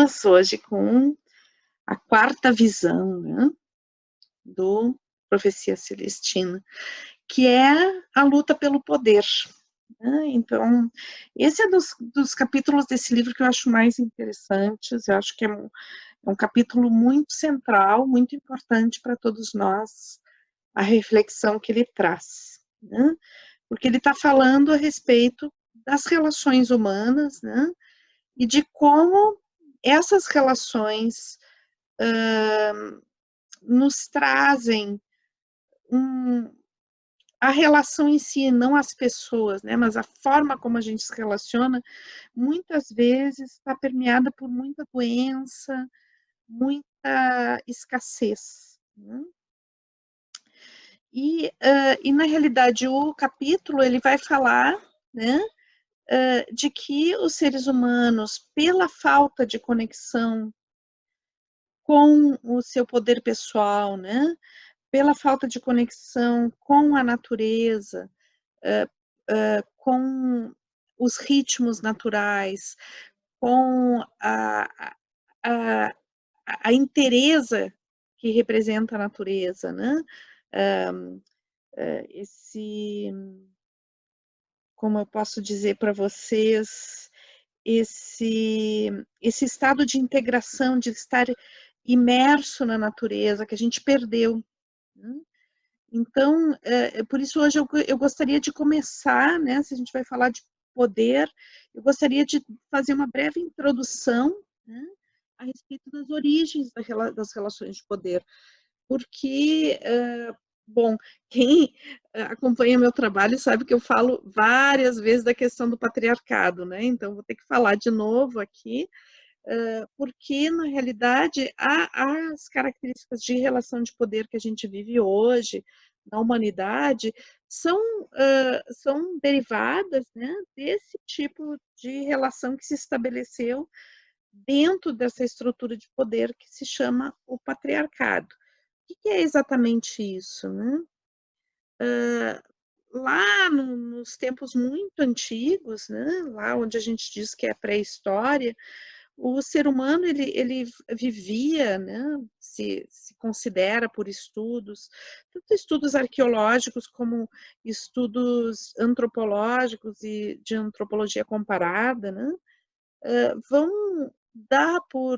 nós hoje com a quarta visão, né, do Profecia Celestina, que é a luta pelo poder. Né? Então, esse é dos capítulos desse livro que eu acho mais interessantes, eu acho que é um capítulo muito central, muito importante para todos nós, a reflexão que ele traz, né? Porque ele está falando a respeito das relações humanas, né? E de como essas relações nos trazem a relação em si, não as pessoas, né? Mas a forma como a gente se relaciona, muitas vezes está permeada por muita doença, muita escassez, né? E na realidade o capítulo ele vai falar, né, de que os seres humanos, pela falta de conexão com o seu poder pessoal, né, pela falta de conexão com a natureza, com os ritmos naturais, com a, a inteireza que representa a natureza, né, esse, como eu posso dizer para vocês, esse estado de integração, de estar imerso na natureza, que a gente perdeu. Né? Então, por isso hoje eu gostaria de começar, né, se a gente vai falar de poder, eu gostaria de fazer uma breve introdução, né, a respeito das origens das relações de poder, porque, bom, quem acompanha meu trabalho sabe que eu falo várias vezes da questão do patriarcado, né, então vou ter que falar de novo aqui, porque, na realidade, as características de relação de poder que a gente vive hoje na humanidade são derivadas, né, desse tipo de relação que se estabeleceu dentro dessa estrutura de poder que se chama o patriarcado. O que é exatamente isso, né? Lá nos tempos muito antigos, né, lá onde a gente diz que é pré-história, o ser humano ele vivia, né, se considera por estudos, tanto estudos arqueológicos como estudos antropológicos e de antropologia comparada, né, vão dar por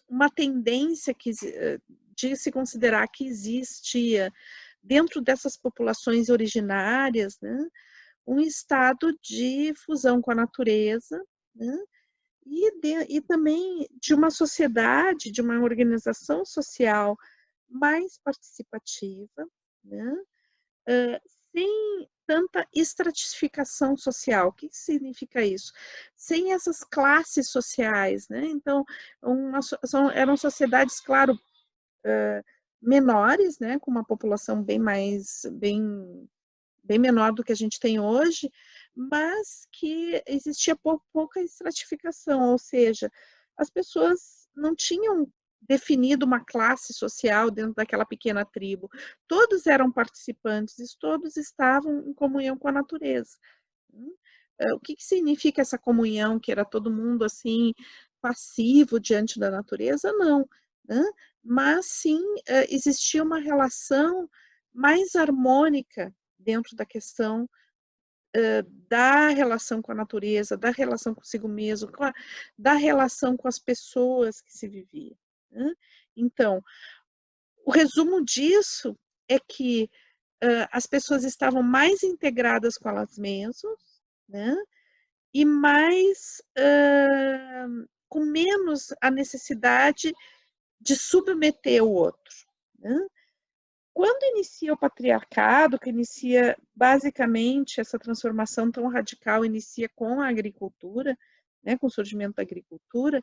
uma tendência de se considerar que existia dentro dessas populações originárias, né, um estado de fusão com a natureza, né, e também de uma sociedade, de uma organização social mais participativa, né, sem tanta estratificação social. O que significa isso? Sem essas classes sociais, né? Então, eram sociedades, claro, menores, né, com uma população bem menor do que a gente tem hoje, mas que existia pouca estratificação, ou seja, as pessoas não tinham definido uma classe social dentro daquela pequena tribo. Todos eram participantes e todos estavam em comunhão com a natureza. O que significa essa comunhão, que era todo mundo assim passivo diante da natureza? Não, né? Mas sim existia uma relação mais harmônica dentro da questão da relação com a natureza, da relação consigo mesmo, da relação com as pessoas que se vivia. Né? Então, o resumo disso é que as pessoas estavam mais integradas com elas mesmas, né? E mais, com menos a necessidade de submeter o outro. Né? Quando inicia o patriarcado, que inicia basicamente essa transformação tão radical, inicia com a agricultura, né, com o surgimento da agricultura,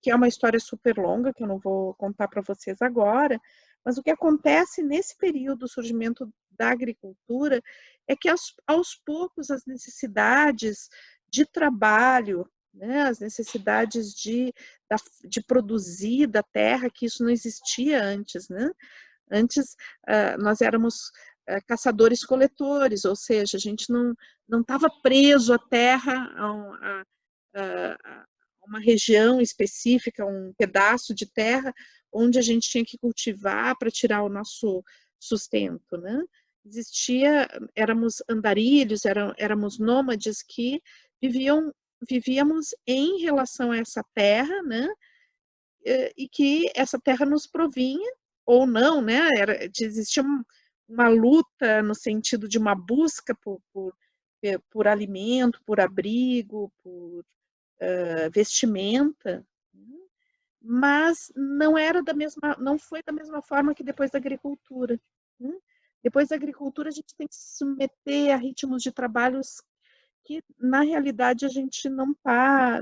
que é uma história super longa, que eu não vou contar para vocês agora, mas o que acontece nesse período do surgimento da agricultura é que aos poucos as necessidades de trabalho, né, as necessidades de produzir da terra, que isso não existia antes, né? Antes, nós éramos caçadores-coletores, ou seja, a gente não estava preso à terra, a uma região específica, um pedaço de terra, onde a gente tinha que cultivar para tirar o nosso sustento, né? Éramos andarilhos, éramos nômades que vivíamos em relação a essa terra, né? E que essa terra nos provinha, ou não, né? Existia uma luta no sentido de uma busca por alimento, por abrigo, por vestimenta, mas não foi da mesma forma que depois da agricultura, né? Depois da agricultura, a gente tem que se submeter a ritmos de trabalhos que, na realidade, a gente não está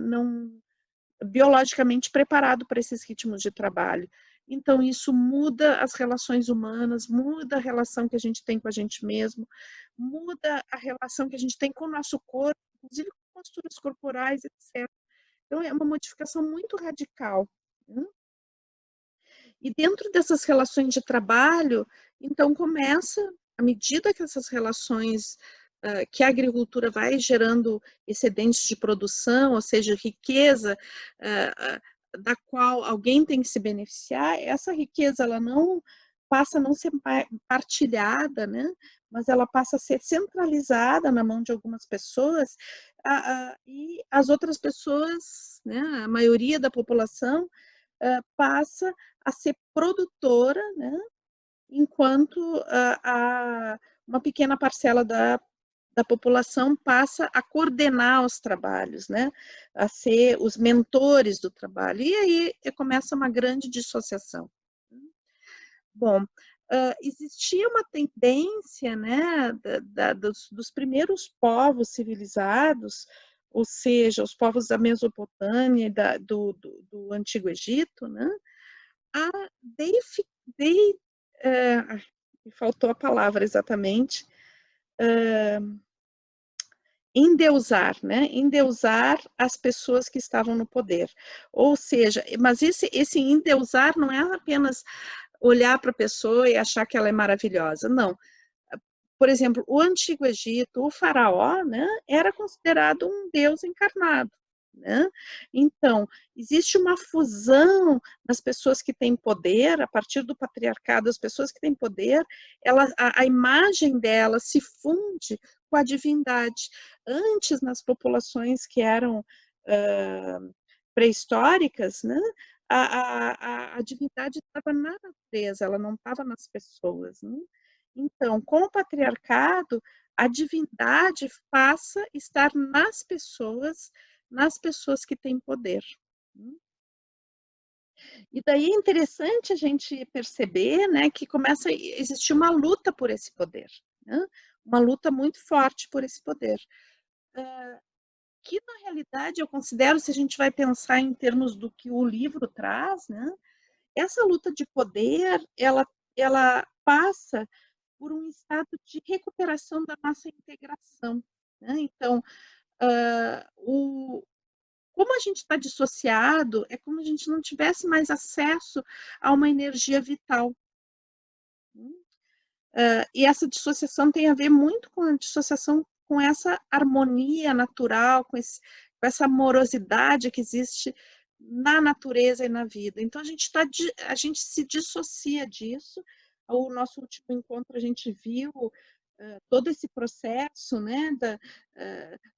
biologicamente preparado para esses ritmos de trabalho. Então, isso muda as relações humanas, muda a relação que a gente tem com a gente mesmo, muda a relação que a gente tem com o nosso corpo, inclusive com posturas corporais, etc. Então, é uma modificação muito radical, né? E dentro dessas relações de trabalho, então começa, à medida que essas relações, que a agricultura vai gerando excedentes de produção, ou seja, riqueza, da qual alguém tem que se beneficiar, essa riqueza ela não passa a não ser partilhada, né? Mas ela passa a ser centralizada na mão de algumas pessoas, e as outras pessoas, né, a maioria da população, passa a ser produtora, né, enquanto uma pequena parcela da população passa a coordenar os trabalhos, né, a ser os mentores do trabalho. E aí começa uma grande dissociação. Bom, existia uma tendência, né, dos primeiros povos civilizados, ou seja, os povos da Mesopotâmia e do Antigo Egito, né, a deifi, dei, me faltou a palavra exatamente, endeusar, né? Endeusar as pessoas que estavam no poder. Ou seja, mas esse endeusar não é apenas olhar para a pessoa e achar que ela é maravilhosa, não. Por exemplo, o Antigo Egito, o faraó, né, era considerado um deus encarnado, né? Então, existe uma fusão das pessoas que têm poder, a partir do patriarcado, as pessoas que têm poder, a imagem dela se funde com a divindade. Antes, nas populações que eram pré-históricas, né, a divindade estava na natureza, ela não estava nas pessoas, né? Então, com o patriarcado, a divindade passa a estar nas pessoas que têm poder. E daí é interessante a gente perceber, né, que começa a existir uma luta por esse poder, né? Uma luta muito forte por esse poder. Que, na realidade, eu considero, se a gente vai pensar em termos do que o livro traz, né, essa luta de poder, ela passa por um estado de recuperação da nossa integração, né? Então, como a gente está dissociado, é como se a gente não tivesse mais acesso a uma energia vital. E essa dissociação tem a ver muito com a dissociação, com essa harmonia natural, com essa amorosidade que existe na natureza e na vida. Então, a gente se dissocia disso. O nosso último encontro, a gente viu todo esse processo, né,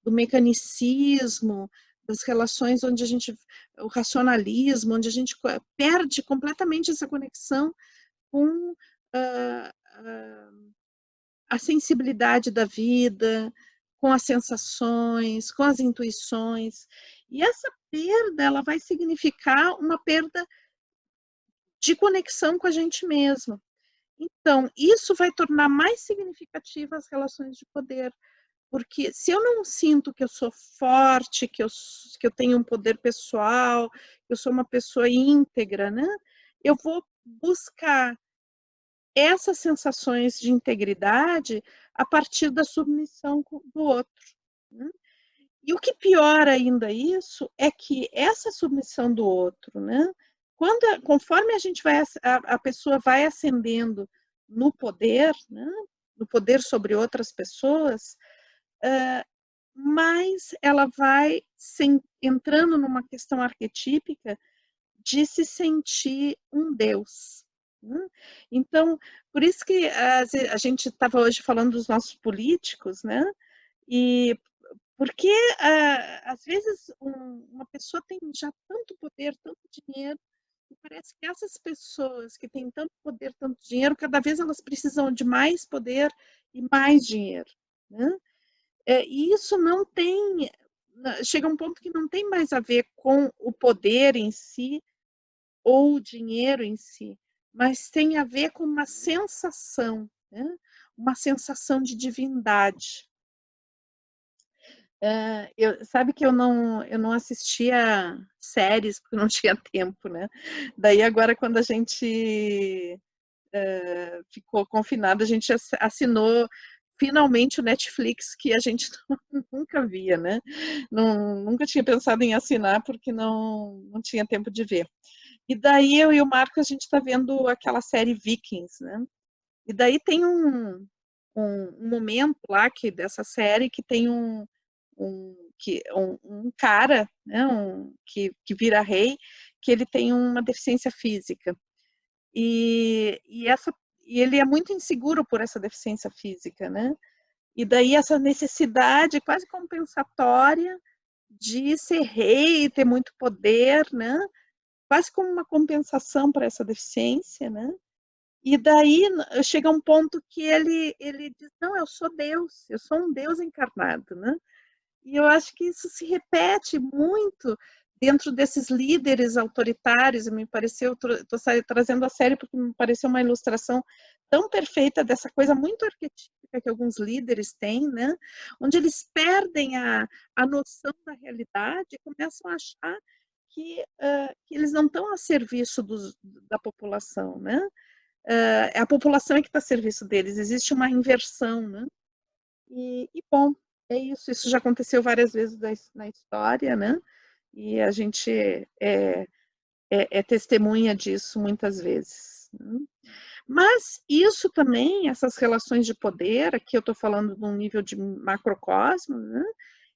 do mecanicismo, das relações o racionalismo, onde a gente perde completamente essa conexão com a sensibilidade da vida, com as sensações, com as intuições. E essa perda, ela vai significar uma perda de conexão com a gente mesmo. Então, isso vai tornar mais significativas as relações de poder, porque se eu não sinto que eu sou forte, que eu tenho um poder pessoal, que eu sou uma pessoa íntegra, né? Eu vou buscar essas sensações de integridade a partir da submissão do outro, né? E o que piora ainda isso é que essa submissão do outro, né? Conforme a pessoa vai ascendendo no poder, né? No poder sobre outras pessoas, mais ela vai entrando numa questão arquetípica de se sentir um Deus, né? Então, por isso que a gente estava hoje falando dos nossos políticos, né? E porque às vezes uma pessoa tem já tanto poder, tanto dinheiro, e parece que essas pessoas que têm tanto poder, tanto dinheiro, cada vez elas precisam de mais poder e mais dinheiro, né? E isso não tem, chega um ponto que não tem mais a ver com o poder em si ou o dinheiro em si, mas tem a ver com uma sensação, né? Uma sensação de divindade. Sabe que eu não assistia séries porque não tinha tempo, né? Daí agora quando a gente ficou confinado, a gente assinou finalmente o Netflix, que a gente nunca via, né? Nunca tinha pensado em assinar porque não tinha tempo de ver. E daí eu e o Marco, a gente está vendo aquela série Vikings, né? E daí tem um momento lá dessa série que tem um cara, né, que vira rei, que ele tem uma deficiência física. E ele é muito inseguro por essa deficiência física, né? E daí essa necessidade quase compensatória de ser rei, ter muito poder, né? Quase como uma compensação para essa deficiência, né? E daí chega um ponto que ele diz, não, eu sou Deus, eu sou um Deus encarnado, né? E eu acho que isso se repete muito dentro desses líderes autoritários, e me pareceu, estou trazendo a série porque me pareceu uma ilustração tão perfeita dessa coisa muito arquetípica que alguns líderes têm, né? Onde eles perdem a noção da realidade e começam a achar que eles não estão a serviço da população, né? A população é que está a serviço deles, existe uma inversão, né? Bom, é isso, isso já aconteceu várias vezes na história, né? E a gente é testemunha disso muitas vezes, né? Mas isso também, essas relações de poder, aqui eu estou falando de um nível de macrocosmo, né?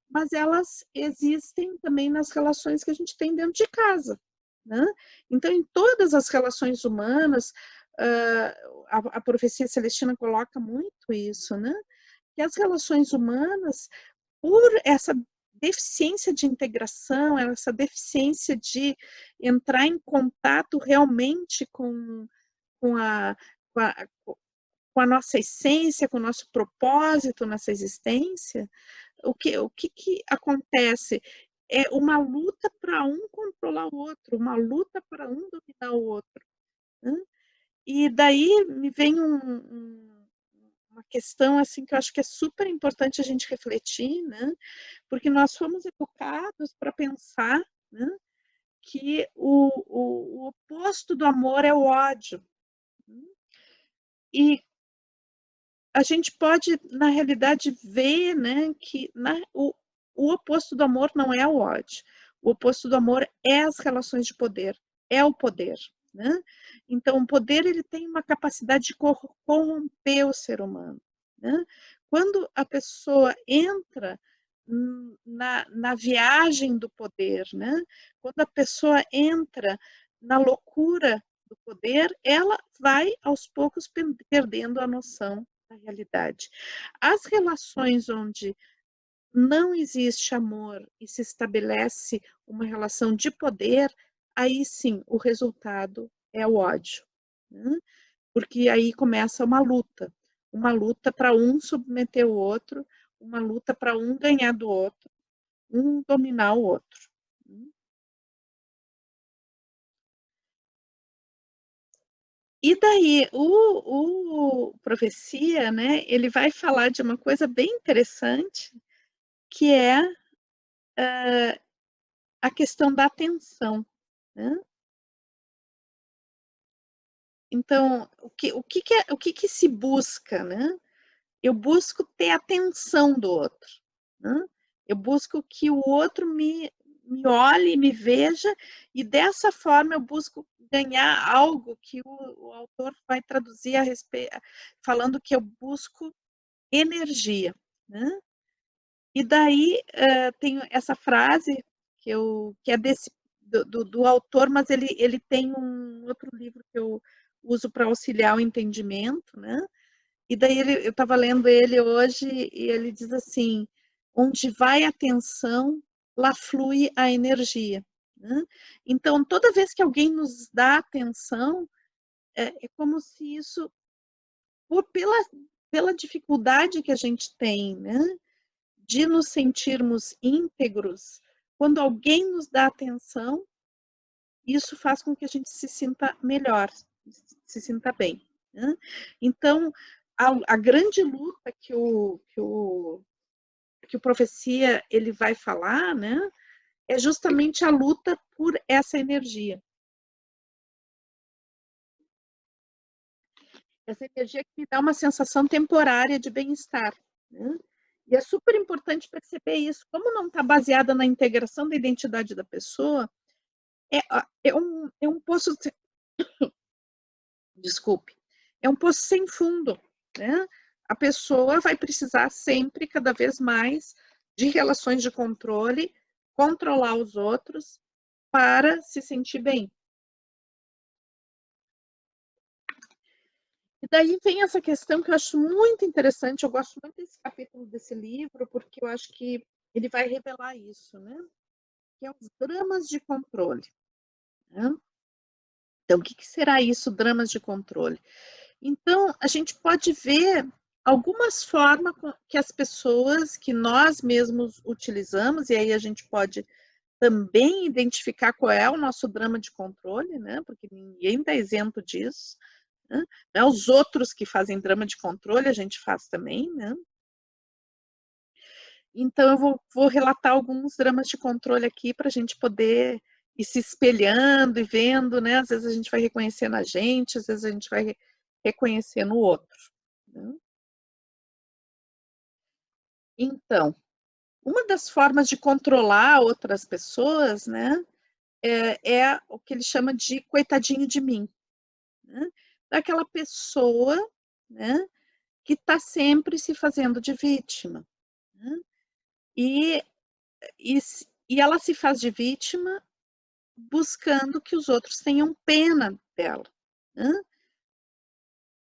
Mas elas existem também nas relações que a gente tem dentro de casa, né? Então, em todas as relações humanas, a profecia celestina coloca muito isso, né? Que as relações humanas, por essa deficiência de integração, essa deficiência de entrar em contato realmente com a, com a, com a nossa essência, com o nosso propósito nessa existência, que acontece? É uma luta para um controlar o outro, uma luta para um dominar o outro, né? E daí me vem uma questão assim que eu acho que é super importante a gente refletir, né? Porque nós fomos educados para pensar, né, que o oposto do amor é o ódio. E a gente pode, na realidade, ver, né, que o oposto do amor não é o ódio. O oposto do amor é as relações de poder, é o poder, né? Então, o poder ele tem uma capacidade de corromper o ser humano, né? Quando a pessoa entra na viagem do poder, né? Quando a pessoa entra na loucura do poder, ela vai aos poucos perdendo a noção da realidade. As relações onde não existe amor e se estabelece uma relação de poder, aí sim o resultado é o ódio, né? Porque aí começa uma luta para um submeter o outro, uma luta para um ganhar do outro, um dominar o outro. E daí, o Profecia, né, ele vai falar de uma coisa bem interessante, que é a questão da atenção, né? Então, o que que se busca, né? Eu busco ter atenção do outro, né? Eu busco que o outro me olhe, me veja, e dessa forma eu busco ganhar algo que o autor vai traduzir a respeito, falando que eu busco energia, né? E daí tem essa frase que é do autor, mas ele tem um outro livro que eu uso para auxiliar o entendimento, né? E daí eu estava lendo ele hoje e ele diz assim: onde vai a atenção, lá flui a energia. Né? Então, toda vez que alguém nos dá atenção, é como se isso, pela dificuldade que a gente tem, né, de nos sentirmos íntegros, quando alguém nos dá atenção, isso faz com que a gente se sinta melhor, se sinta bem. Né? Então, a grande luta que o Profecia ele vai falar, né, é justamente a luta por essa energia. Essa energia que me dá uma sensação temporária de bem-estar. Né? E é super importante perceber isso. Como não está baseada na integração da identidade da pessoa, é um poço, desculpe, é um poço sem fundo. Né? A pessoa vai precisar sempre, cada vez mais, de relações de controle, controlar os outros para se sentir bem. E daí vem essa questão que eu acho muito interessante, eu gosto muito desse capítulo desse livro, porque eu acho que ele vai revelar isso, né? Que é os dramas de controle. Né? Então, o que será isso, dramas de controle? Então, a gente pode ver algumas formas que as pessoas, que nós mesmos utilizamos, e aí a gente pode também identificar qual é o nosso drama de controle, né? Porque ninguém está isento disso. Né? Os outros que fazem drama de controle, a gente faz também, né? Então, eu vou relatar alguns dramas de controle aqui para a gente poder ir se espelhando e vendo, né? Às vezes a gente vai reconhecer na gente, às vezes a gente vai reconhecer no outro. Né? Então, uma das formas de controlar outras pessoas, né, é o que ele chama de coitadinho de mim. Né? Daquela pessoa, né, que está sempre se fazendo de vítima. Né? E, e, e ela se faz de vítima buscando que os outros tenham pena dela. Né?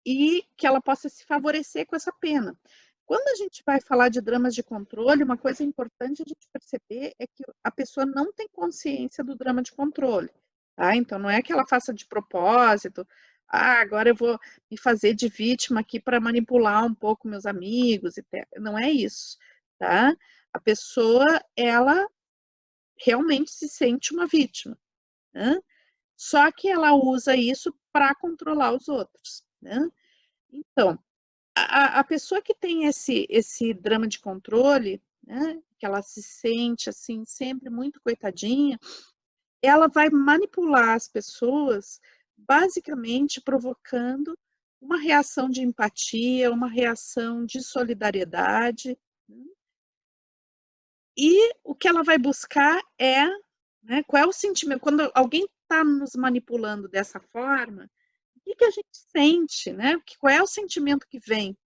E que ela possa se favorecer com essa pena. Quando a gente vai falar de dramas de controle, uma coisa importante a gente perceber é que a pessoa não tem consciência do drama de controle. Tá? Então, não é que ela faça de propósito, agora eu vou me fazer de vítima aqui para manipular um pouco meus amigos. Não é isso. Tá? A pessoa, ela realmente se sente uma vítima. Né? Só que ela usa isso para controlar os outros. Né? Então, a pessoa que tem esse drama de controle, né, que ela se sente assim, sempre muito coitadinha, ela vai manipular as pessoas, basicamente provocando uma reação de empatia, uma reação de solidariedade. Né? E o que ela vai buscar é, né, qual é o sentimento? Quando alguém está nos manipulando dessa forma, o que a gente sente? Né? Qual é o sentimento que vem?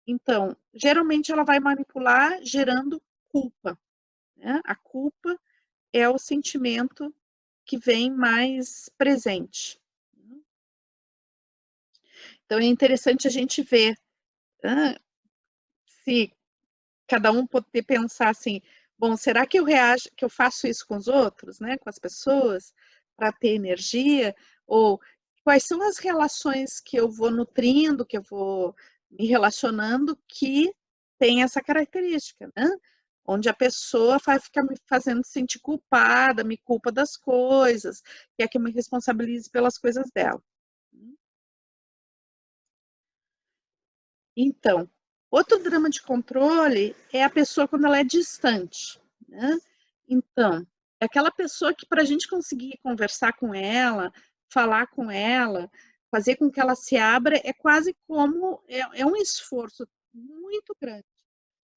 Então, geralmente ela vai manipular gerando culpa. Né? A culpa é o sentimento que vem mais presente. Então, é interessante a gente ver, né, se cada um poder pensar assim, bom, será que eu reajo, que eu faço isso com os outros, né, com as pessoas, para ter energia? Ou quais são as relações que eu vou nutrindo, que eu vou me relacionando, que tem essa característica, né? Onde a pessoa vai ficar me fazendo sentir culpada, me culpa das coisas, quer que eu me responsabilize pelas coisas dela. Então, outro drama de controle é a pessoa quando ela é distante, né? Então, é aquela pessoa que para a gente conseguir conversar com ela, falar com ela, fazer com que ela se abra, é quase como, é um esforço muito grande.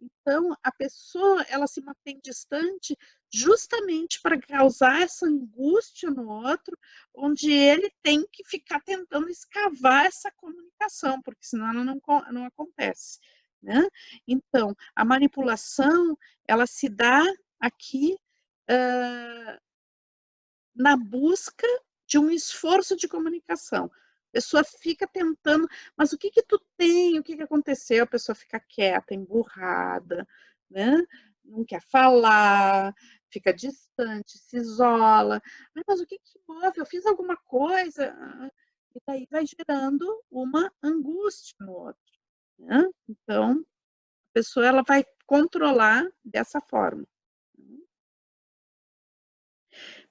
Então, a pessoa, ela se mantém distante justamente para causar essa angústia no outro, onde ele tem que ficar tentando escavar essa comunicação, porque senão ela não acontece. né? Então, a manipulação, ela se dá aqui na busca de um esforço de comunicação. A pessoa fica tentando, mas o que que tu tem? O que que aconteceu? A pessoa fica quieta, emburrada, né? Não quer falar, fica distante, se isola. Mas o que que move? Eu fiz alguma coisa? E daí vai gerando uma angústia no outro, né? Então, a pessoa ela vai controlar dessa forma.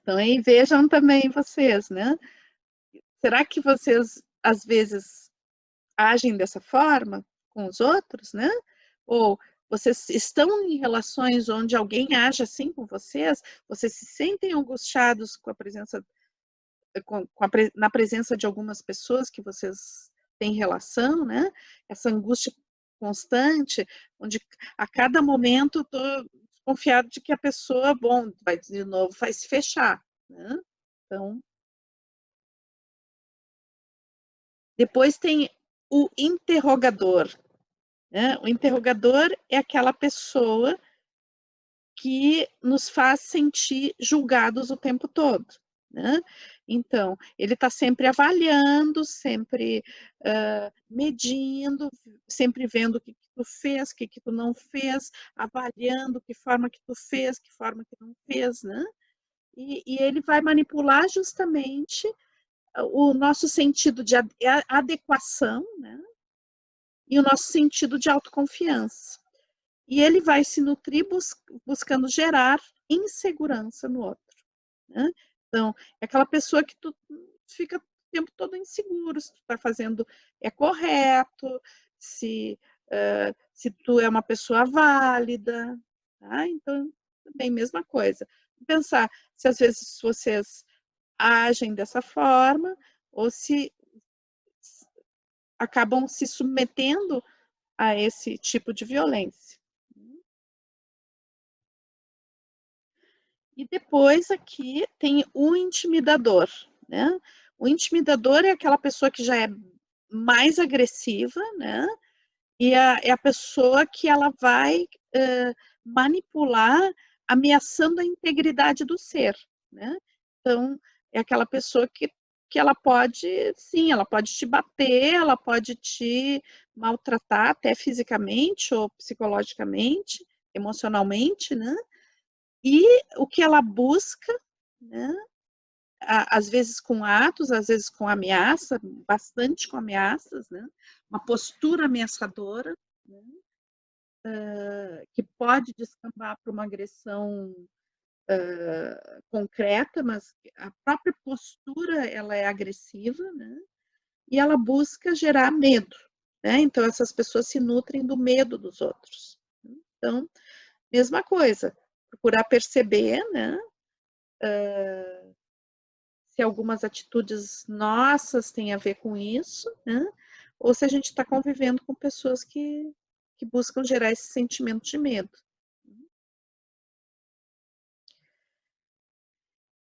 Então, aí vejam também vocês, né? Será que vocês, às vezes, agem dessa forma com os outros, né? Ou vocês estão em relações onde alguém age assim com vocês? Vocês se sentem angustiados com a presença, na presença de algumas pessoas que vocês têm relação, né? Essa angústia constante, onde a cada momento eu estou desconfiado de que a pessoa, bom, vai de novo, vai se fechar, né? Então, depois tem o interrogador, né? O interrogador é aquela pessoa que nos faz sentir julgados o tempo todo, né? Então, ele está sempre avaliando, sempre medindo, sempre vendo o que, que tu fez, o que, que tu não fez, avaliando que forma que tu fez, que forma que não fez, né? E ele vai manipular justamente o nosso sentido de adequação, né? E o nosso sentido de autoconfiança. E ele vai se nutrir buscando gerar insegurança no outro, né? Então, é aquela pessoa que tu fica o tempo todo inseguro, se tu está fazendo é correto, se tu é uma pessoa válida, tá? Então, também mesma coisa. Pensar se às vezes vocês agem dessa forma ou se acabam se submetendo a esse tipo de violência. E depois aqui tem o intimidador, né? O intimidador é aquela pessoa que já é mais agressiva, né? E é a pessoa que ela vai manipular, ameaçando a integridade do ser, né? Então, é aquela pessoa que ela pode, sim, ela pode te bater, ela pode te maltratar até fisicamente ou psicologicamente, emocionalmente, né? E o que ela busca, né? Às vezes com atos, às vezes com ameaça, bastante com ameaças, né? Uma postura ameaçadora, né? Que pode descambar para uma agressão concreta, mas a própria postura ela é agressiva, né? E ela busca gerar medo, né? Então essas pessoas se nutrem do medo dos outros. Então, mesma coisa, procurar perceber, né? Se algumas atitudes nossas têm a ver com isso, né? Ou se a gente está convivendo com pessoas que buscam gerar esse sentimento de medo.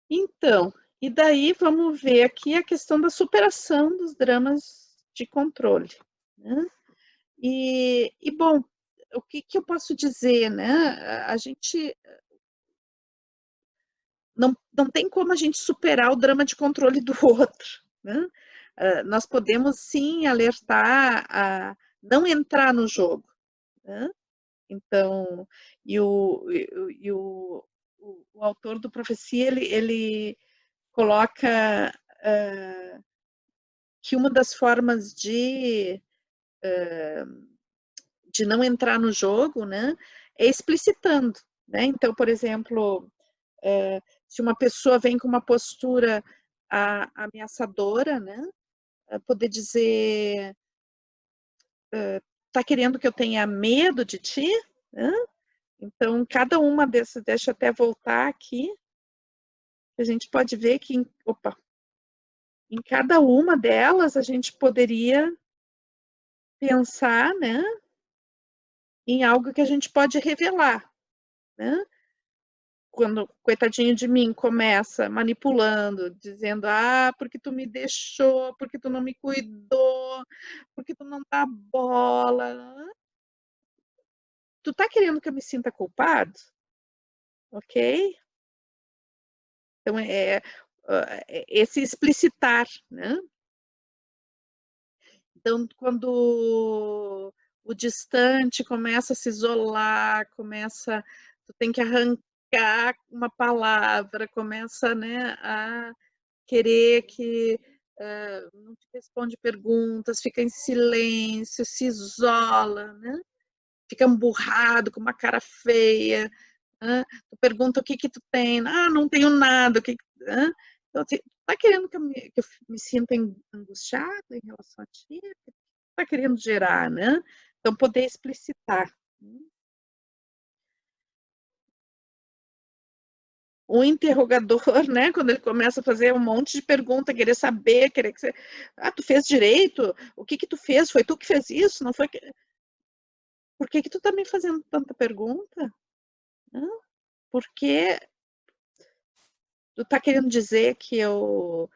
Então, e daí vamos ver aqui a questão da superação dos dramas de controle, né? E bom, o que, que eu posso dizer, né? A gente não tem como a gente superar o drama de controle do outro, né? Nós podemos sim alertar a não entrar no jogo, né? Então, o autor do Profecia, ele coloca que uma das formas de não entrar no jogo, né, é explicitando, né? Então, por exemplo, se uma pessoa vem com uma postura ameaçadora, né, poder dizer, tá querendo que eu tenha medo de ti, né? Então, cada uma dessas, deixa eu até voltar aqui, a gente pode ver que, opa, em cada uma delas a gente poderia pensar, né, em algo que a gente pode revelar, né? Quando, coitadinho de mim, começa manipulando, dizendo, porque tu me deixou, porque tu não me cuidou, porque tu não dá bola, tu tá querendo que eu me sinta culpado? Ok? Então, esse explicitar, né? Então, quando o distante começa a se isolar, tu tem que arrancar uma palavra, começa, né, a querer que não te responde perguntas, fica em silêncio, se isola, né? Fica emburrado, com uma cara feia. Tu pergunta o que que tu tem, não tenho nada, o que então, assim, tá querendo que eu me sinta angustiada em relação a ti? Tá querendo gerar, né? Então, poder explicitar. O interrogador, né, quando ele começa a fazer um monte de pergunta, querer saber, querer que você... tu fez direito? O que que tu fez? Foi tu que fez isso? Não foi que... Por que que tu tá me fazendo tanta pergunta? Porque tu tá querendo dizer que eu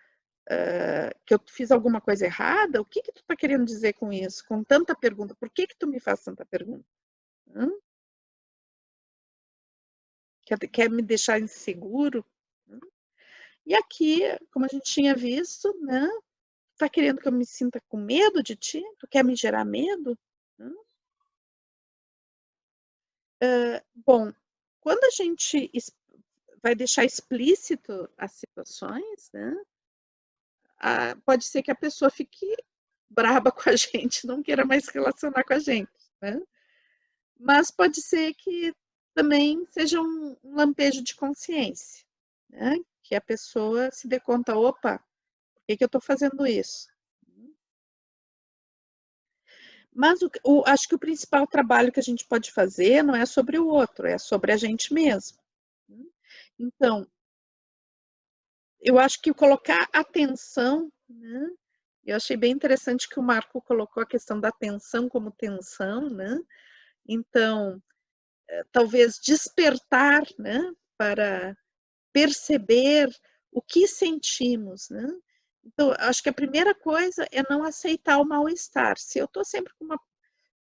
fiz alguma coisa errada? O que que tu tá querendo dizer com isso? Com tanta pergunta? Por que que tu me faz tanta pergunta? Quer me deixar inseguro? E aqui, como a gente tinha visto, né? Tá querendo que eu me sinta com medo de ti? Tu quer me gerar medo? Bom, quando a gente vai deixar explícito as situações, né? Pode ser que a pessoa fique braba com a gente, não queira mais se relacionar com a gente, né? Mas pode ser que também seja um lampejo de consciência, né? Que a pessoa se dê conta, opa, por que que eu estou fazendo isso? Mas acho que o principal trabalho que a gente pode fazer não é sobre o outro, é sobre a gente mesmo. Então, eu acho que colocar atenção, né? Eu achei bem interessante que o Marco colocou a questão da atenção como tensão, né? Então, talvez despertar, né? Para perceber o que sentimos, né? Então, acho que a primeira coisa é não aceitar o mal-estar. Se eu estou sempre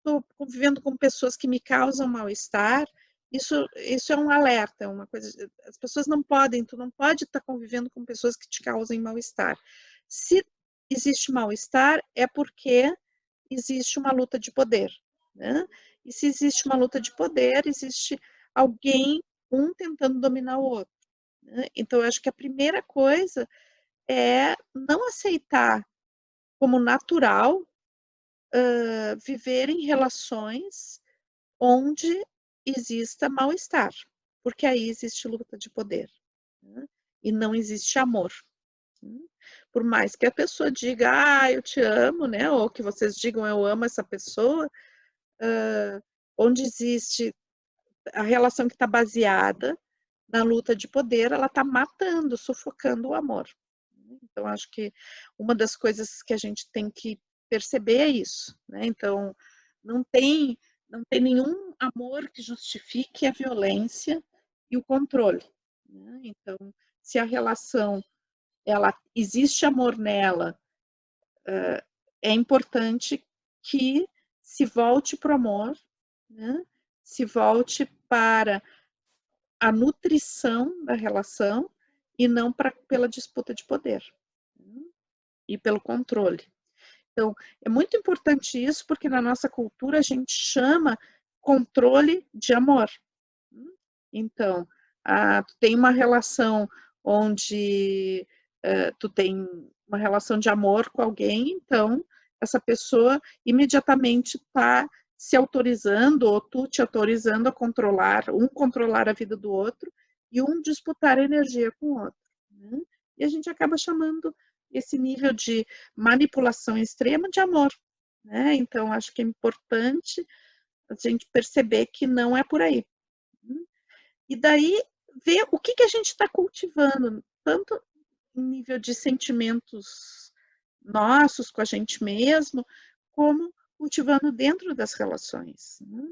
tô convivendo com pessoas que me causam mal-estar, isso é um alerta, é uma coisa. As pessoas não podem, tu não pode estar convivendo com pessoas que te causem mal-estar. Se existe mal-estar, é porque existe uma luta de poder, né? E se existe uma luta de poder, existe alguém, um tentando dominar o outro, né? Então, eu acho que a primeira coisa é não aceitar como natural viver em relações onde exista mal-estar, porque aí existe luta de poder, né? E não existe amor. Né? Por mais que a pessoa diga, eu te amo, né? Ou que vocês digam, eu amo essa pessoa, onde existe a relação que está baseada na luta de poder, ela está matando, sufocando o amor. Então, acho que uma das coisas que a gente tem que perceber é isso, né? Então, não tem, não tem nenhum amor que justifique a violência e o controle, né? Então, se a relação, ela existe amor nela, é importante que se volte para o amor, né? Se volte para a nutrição da relação e não pela disputa de poder, né? E pelo controle. Então, é muito importante isso, porque na nossa cultura a gente chama controle de amor. Então, tu tem uma relação onde tu tem uma relação de amor com alguém, então essa pessoa imediatamente está se autorizando, ou tu te autorizando a controlar a vida do outro, e disputar energia com o outro. Né? E a gente acaba chamando esse nível de manipulação extrema de amor. Né? Então, acho que é importante a gente perceber que não é por aí. E daí ver o que a gente está cultivando, tanto em nível de sentimentos nossos com a gente mesmo, como cultivando dentro das relações. Né?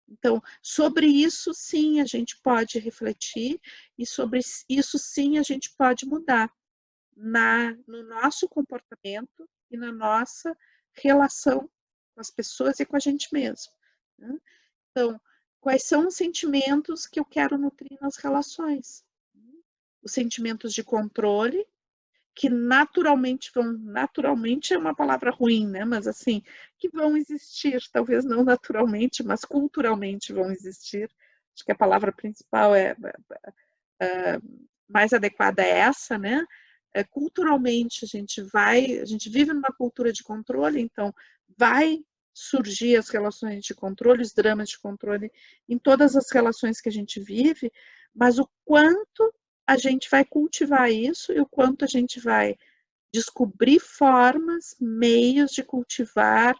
Então, sobre isso, sim, a gente pode refletir, e sobre isso, sim, a gente pode mudar no nosso comportamento e na nossa relação com as pessoas e com a gente mesmo. Né? Então, quais são os sentimentos que eu quero nutrir nas relações. Os sentimentos de controle, que naturalmente é uma palavra ruim, né? Mas assim, que vão existir, talvez não naturalmente, mas culturalmente vão existir. Acho que a palavra principal mais adequada é essa, né? Culturalmente a gente vive numa cultura de controle, então vai surgir as relações de controle, os dramas de controle em todas as relações que a gente vive, mas o quanto a gente vai cultivar isso e o quanto a gente vai descobrir formas, meios de cultivar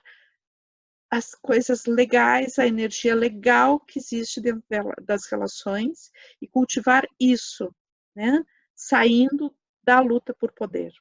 as coisas legais, a energia legal que existe dentro das relações e cultivar isso, né? Saindo da luta por poder.